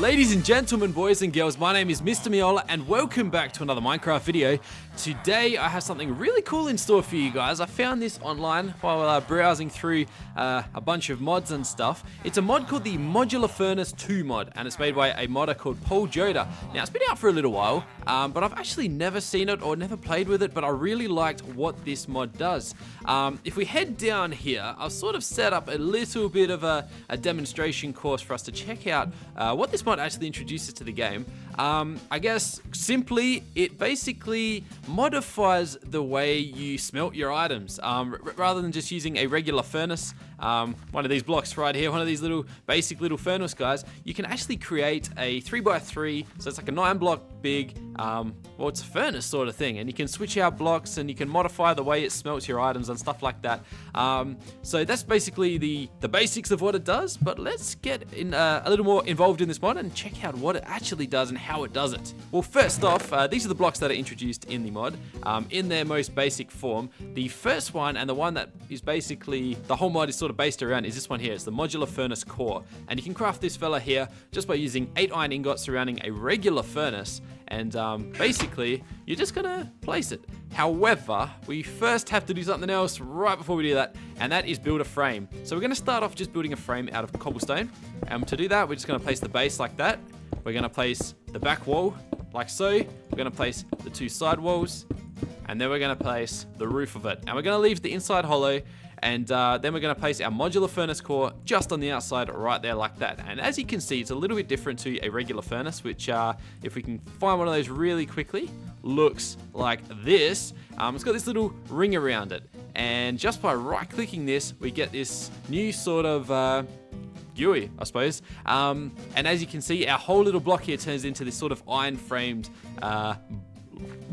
Ladies and gentlemen, boys and girls, my name is MrMEOLA and welcome back to another Minecraft video. Today I have something really cool in store for you guys. I found this online while browsing through a bunch of mods and stuff. It's a mod called the Modular Furnace 2 mod, and it's made by a modder called Paul Joda. Now it's been out for a little while, but I've actually never seen it or never played with it, but I really liked what this mod does. If we head down here, I've sort of set up a little bit of a demonstration course for us to check out what this mod actually introduces to the game. I guess simply, it basically modifies the way you smelt your items. Rather than just using a regular furnace, one of these blocks right here, one of these little basic little furnace guys, you can actually create a 3x3, so it's like a 9-block big, well, it's a furnace sort of thing, and you can switch out blocks and you can modify the way it smelts your items and stuff like that. So that's basically the basics of what it does, but let's get in a little more involved in this mod and check out what it actually does and how it does it. Well, first off, these are the blocks that are introduced in the mod, in their most basic form. The first one, and the one that is basically the whole mod is sort of based around, is this one here. It's the Modular Furnace core, and you can craft this fella here just by using 8 iron ingots surrounding a regular furnace, and basically you're just gonna place it. However, we first have to do something else right before we do that, and that is build a frame. So we're gonna start off just building a frame out of cobblestone, and to do that we're just gonna place the base like that. We're gonna place the back wall like so. We're gonna place the 2 side walls, and then we're gonna place the roof of it, and we're gonna leave the inside hollow, and then we're going to place our modular furnace core just on the outside right there like that. And as you can see, it's a little bit different to a regular furnace, which if we can find one of those really quickly, looks like this. It's got this little ring around it, and just by right clicking this we get this new sort of GUI, I suppose. And as you can see, our whole little block here turns into this sort of iron framed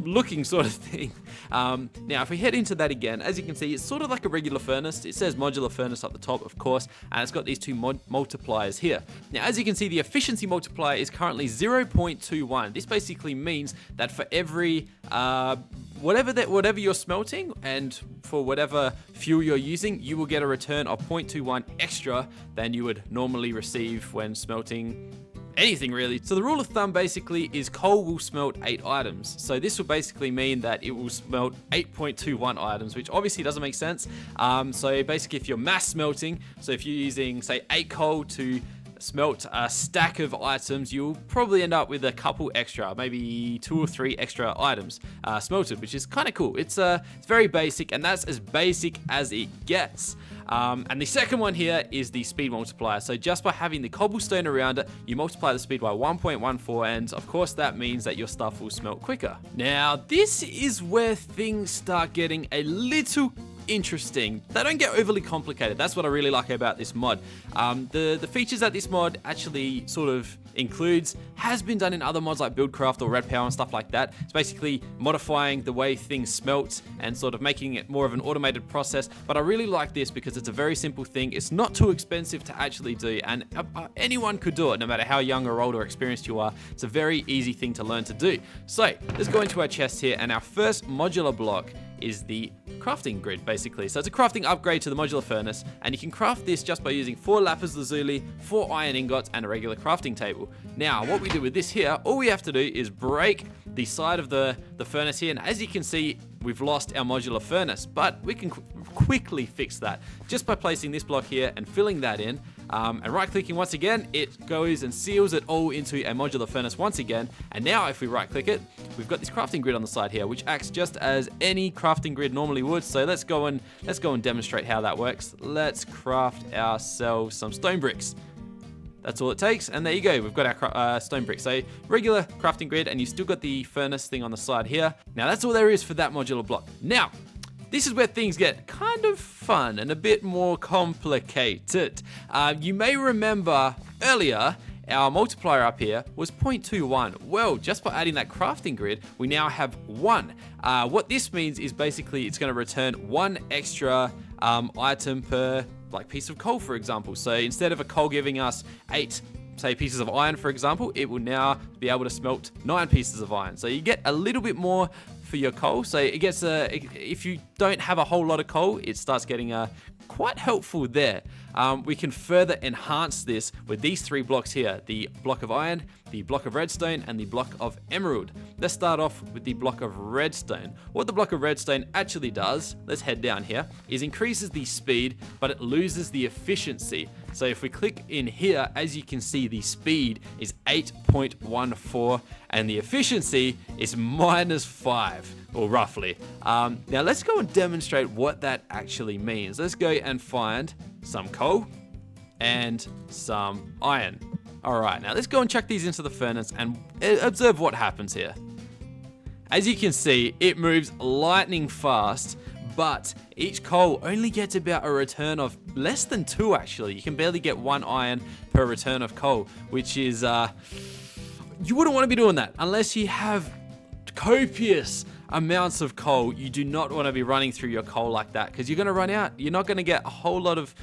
looking sort of thing. Now if we head into that again, as you can see, it's sort of like a regular furnace. It says modular furnace up the top, of course, and it's got these 2 multipliers here. Now as you can see, the efficiency multiplier is currently 0.21. This basically means that for every whatever you're smelting and for whatever fuel you're using, you will get a return of 0.21 extra than you would normally receive when smelting anything really. So the rule of thumb basically is coal will smelt 8 items. So this will basically mean that it will smelt 8.21 items, which obviously doesn't make sense. So basically if you're mass smelting, so if you're using say 8 coal to smelt a stack of items, you'll probably end up with a couple extra, maybe 2 or 3 extra items smelted, which is kind of cool. It's very basic, and that's as basic as it gets. And the second one here is the speed multiplier. So just by having the cobblestone around it, you multiply the speed by 1.14, and of course that means that your stuff will smelt quicker. Now this is where things start getting a little interesting. They don't get overly complicated. That's what I really like about this mod. The features that this mod actually sort of includes has been done in other mods like Buildcraft or Red Power and stuff like that. It's basically modifying the way things smelt and sort of making it more of an automated process. But I really like this because it's a very simple thing. It's not too expensive to actually do, and anyone could do it, no matter how young or old or experienced you are. It's a very easy thing to learn to do. So let's go into our chest here, and our first modular block is the crafting grid, basically. So it's a crafting upgrade to the modular furnace, and you can craft this just by using 4 lapis lazuli, 4 iron ingots, and a regular crafting table. Now what we do with this here, all we have to do is break the side of the furnace here, and as you can see, we've lost our modular furnace, but we can quickly fix that just by placing this block here and filling that in, and right clicking once again, it goes and seals it all into a modular furnace once again. And now if we right click it, we've got this crafting grid on the side here, which acts just as any crafting grid normally would. So let's go and demonstrate how that works. Let's craft ourselves some stone bricks. That's all it takes, and there you go, we've got our stone bricks. So regular crafting grid, and you've still got the furnace thing on the side here. Now that's all there is for that modular block. Now this is where things get kind of fun and a bit more complicated. You may remember earlier our multiplier up here was 0.21. Well, just by adding that crafting grid, we now have 1. What this means is basically it's going to return 1 extra item per piece of coal, for example. So instead of a coal giving us 8 say pieces of iron, for example, it will now be able to smelt 9 pieces of iron. So you get a little bit more for your coal. So it gets if you don't have a whole lot of coal, it starts getting quite helpful there. we can further enhance this with these 3 blocks here, the block of iron, the block of redstone, and the block of emerald. Let's start off with the block of redstone. What the block of redstone actually does, let's head down here, is increases the speed, but it loses the efficiency. So if we click in here, as you can see, the speed is 8.14 and the efficiency is -5, or roughly. Now let's go and demonstrate what that actually means. Let's go and find some coal and some iron. Alright, now let's go and chuck these into the furnace and observe what happens here. As you can see, it moves lightning fast, but each coal only gets about a return of less than 2 actually. You can barely get 1 iron per return of coal, which is, you wouldn't want to be doing that unless you have copious amounts of coal. You do not want to be running through your coal like that because you're going to run out. You're not going to get a whole lot of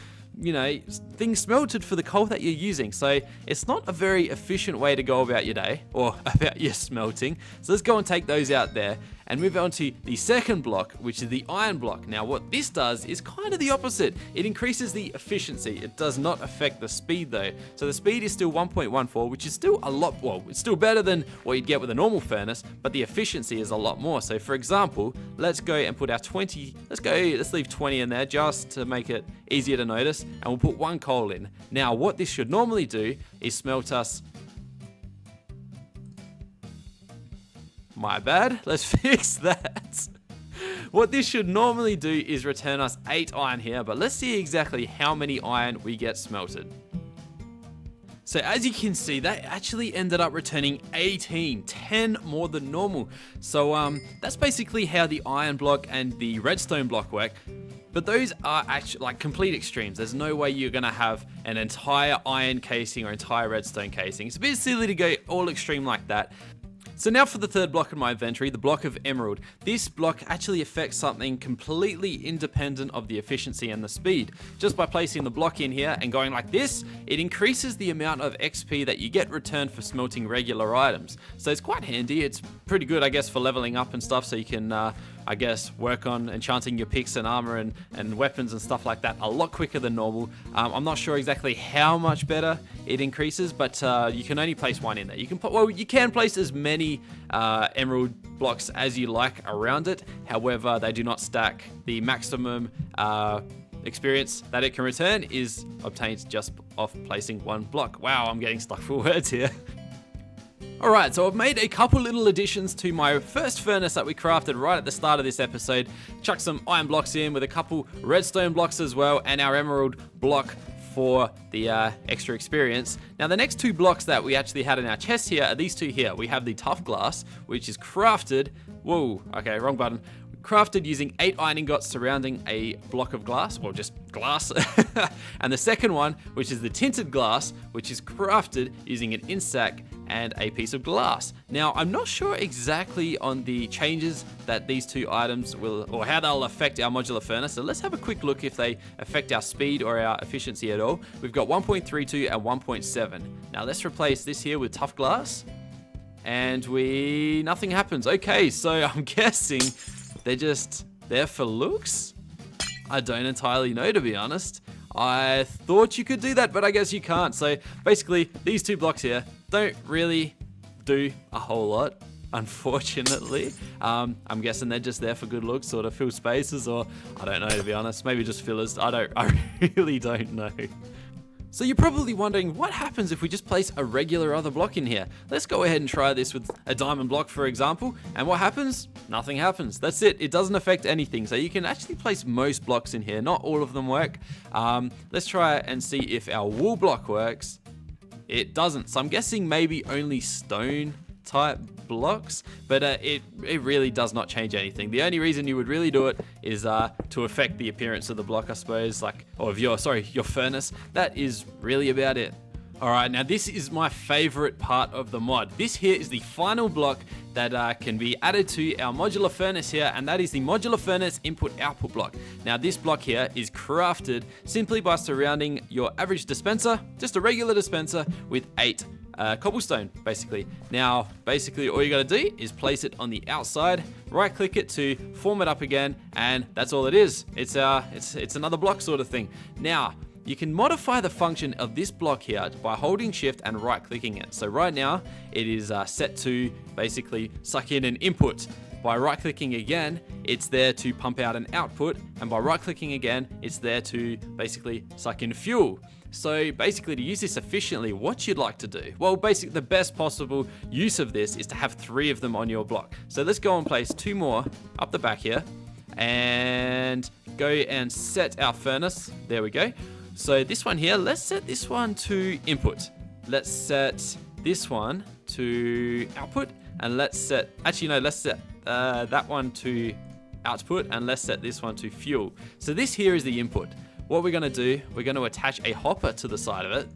things smelted for the coal that you're using. So it's not a very efficient way to go about your day or about your smelting. So let's go and take those out there and move on to the second block, which is the iron block. Now what this does is kind of the opposite. It increases the efficiency. It does not affect the speed though. So the speed is still 1.14, which is still a lot, well, it's still better than what you'd get with a normal furnace, but the efficiency is a lot more. So for example, let's go and put our 20, let's leave 20 in there just to make it easier to notice, and we'll put 1 coal in. Now what this should normally do is smelt us, my bad, let's fix that. What this should normally do is return us 8 iron here, but let's see exactly how many iron we get smelted. So as you can see, that actually ended up returning 18, 10 more than normal. So that's basically how the iron block and the redstone block work. But those are actually like complete extremes. There's no way you're gonna have an entire iron casing or entire redstone casing. It's a bit silly to go all extreme like that. So now for the third block in my inventory, the block of emerald. This block actually affects something completely independent of the efficiency and the speed. Just by placing the block in here and going like this, it increases the amount of XP that you get returned for smelting regular items. So it's quite handy. It's pretty good, I guess, for leveling up and stuff, so you can I guess, work on enchanting your picks and armor and weapons and stuff like that a lot quicker than normal. I'm not sure exactly how much better it increases, but you can only place 1 in there. You can place as many emerald blocks as you like around it. However, they do not stack. The maximum experience that it can return is obtained just off placing 1 block. Wow, I'm getting stuck for words here. Alright, so I've made a couple little additions to my first furnace that we crafted right at the start of this episode. Chucked some iron blocks in with a couple redstone blocks as well, and our emerald block for the extra experience. Now the next 2 blocks that we actually had in our chest here are these 2 here. We have the tough glass, which is crafted, whoa, okay, wrong button. Crafted using 8 iron ingots surrounding a block of glass, or just glass. And the second one, which is the tinted glass, which is crafted using an instack and a piece of glass. Now, I'm not sure exactly on the changes that these 2 items will, or how they'll affect our modular furnace. So let's have a quick look if they affect our speed or our efficiency at all. We've got 1.32 and 1.7. Now let's replace this here with tough glass, and nothing happens. Okay, so I'm guessing they're just there for looks? I don't entirely know, to be honest. I thought you could do that, but I guess you can't. So basically, these 2 blocks here don't really do a whole lot, unfortunately. I'm guessing they're just there for good looks, sort of fill spaces, or I don't know, to be honest. Maybe just fillers. I really don't know. So you're probably wondering, what happens if we just place a regular other block in here? Let's go ahead and try this with a diamond block, for example. And what happens? Nothing happens. That's it. It doesn't affect anything. So you can actually place most blocks in here. Not all of them work. Let's try and see if our wool block works. It doesn't. So I'm guessing maybe only stone type blocks, but it really does not change anything. The only reason you would really do it is to affect the appearance of the block, I suppose, or of your furnace. That is really about it. Alright, now this is my favorite part of the mod. This here is the final block that can be added to our modular furnace here, and that is the modular furnace input-output block. Now this block here is crafted simply by surrounding your average dispenser, just a regular dispenser, with 8 cobblestone, basically. Now, basically all you gotta do is place it on the outside, right click it to form it up again, and that's all it is. It's another block sort of thing. Now, you can modify the function of this block here by holding shift and right clicking it. So right now it is set to basically suck in an input. By right clicking again, it's there to pump out an output, and by right clicking again, it's there to basically suck in fuel. So basically, to use this efficiently, what you'd like to do, well, basically the best possible use of this is to have 3 of them on your block. So let's go and place 2 more up the back here and go and set our furnace. There we go. So this one here, let's set this one to input. Let's set this one to output, and let's set that one to output, and let's set this one to fuel. So this here is the input. What we're going to do, we're going to attach a hopper to the side of it.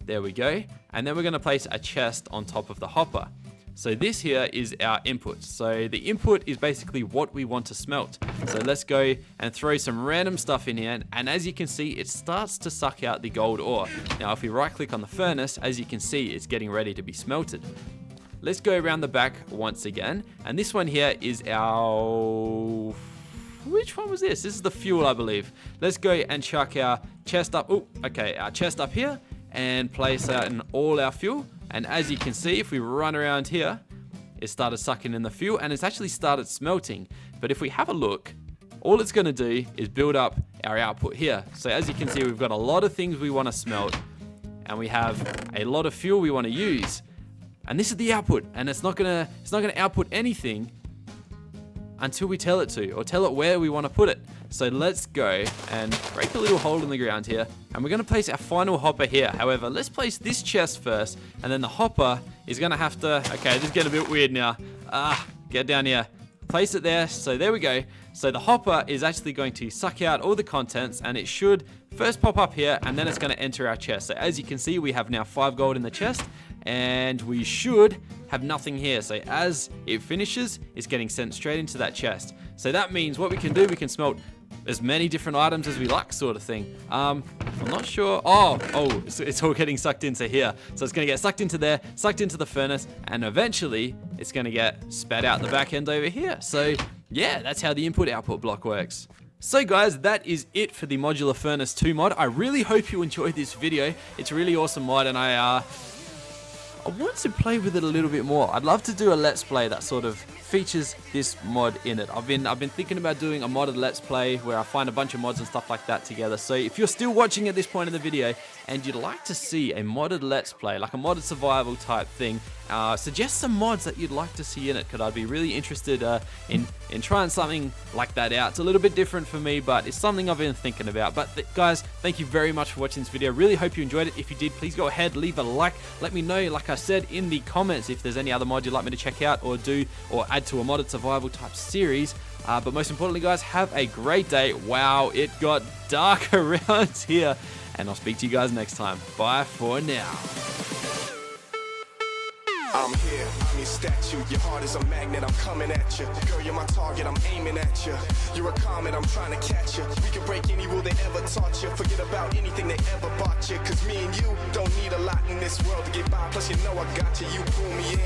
There we go. And then we're going to place a chest on top of the hopper. So this here is our input. So the input is basically what we want to smelt. So let's go and throw some random stuff in here. And as you can see, it starts to suck out the gold ore. Now, if we right click on the furnace, as you can see, it's getting ready to be smelted. Let's go around the back once again. And this one here is our... Which one was this? This is the fuel, I believe. Let's go and chuck our chest up. Oh, okay, our chest up here and place out in all our fuel. And as you can see, if we run around here, it started sucking in the fuel and it's actually started smelting. But if we have a look, all it's going to do is build up our output here. So as you can see, we've got a lot of things we want to smelt and we have a lot of fuel we want to use. And this is the output, and it's not gonna output anything until we tell it to, or tell it where we want to put it. So let's go and break a little hole in the ground here, and we're gonna place our final hopper here. However, let's place this chest first, and then the hopper is gonna have to, okay, this is getting a bit weird now. Get down here. Place it there, so there we go. So the hopper is actually going to suck out all the contents, and it should first pop up here, and then it's gonna enter our chest. So as you can see, we have now 5 gold in the chest, and we should have nothing here. So as it finishes, it's getting sent straight into that chest. So that means what we can do, we can smelt as many different items as we like, sort of thing. I'm not sure. Oh, it's all getting sucked into here. So it's gonna get sucked into there, sucked into the furnace, and eventually it's gonna get spat out the back end over here. So yeah, that's how the input output block works. So guys, that is it for the Modular Furnace 2 mod. I really hope you enjoyed this video. It's a really awesome mod, and I want to play with it a little bit more. I'd love to do a let's play that sort of features this mod in it. I've been thinking about doing a modded let's play where I find a bunch of mods and stuff like that together. So if you're still watching at this point in the video and you'd like to see a modded let's play, like a modded survival type thing, suggest some mods that you'd like to see in it, because I'd be really interested in trying something like that out. It's a little bit different for me, but it's something I've been thinking about. But guys, thank you very much for watching this video. Really hope you enjoyed it. If you did, please go ahead, leave a like. Let me know, like I said, in the comments if there's any other mod you'd like me to check out or do or add to a modded survival type series. But most importantly, guys, have a great day. Wow, it got dark around here, and I'll speak to you guys next time. Bye for now. I'm here, I'm your statue. Your heart is a magnet, I'm coming at you. Girl, you're my target, I'm aiming at you. You're a comet, I'm trying to catch you. We can break any rule they ever taught you. Forget about anything they ever bought you. Cause me and you don't need a lot in this world to get by. Plus you know I got you, you pull me in.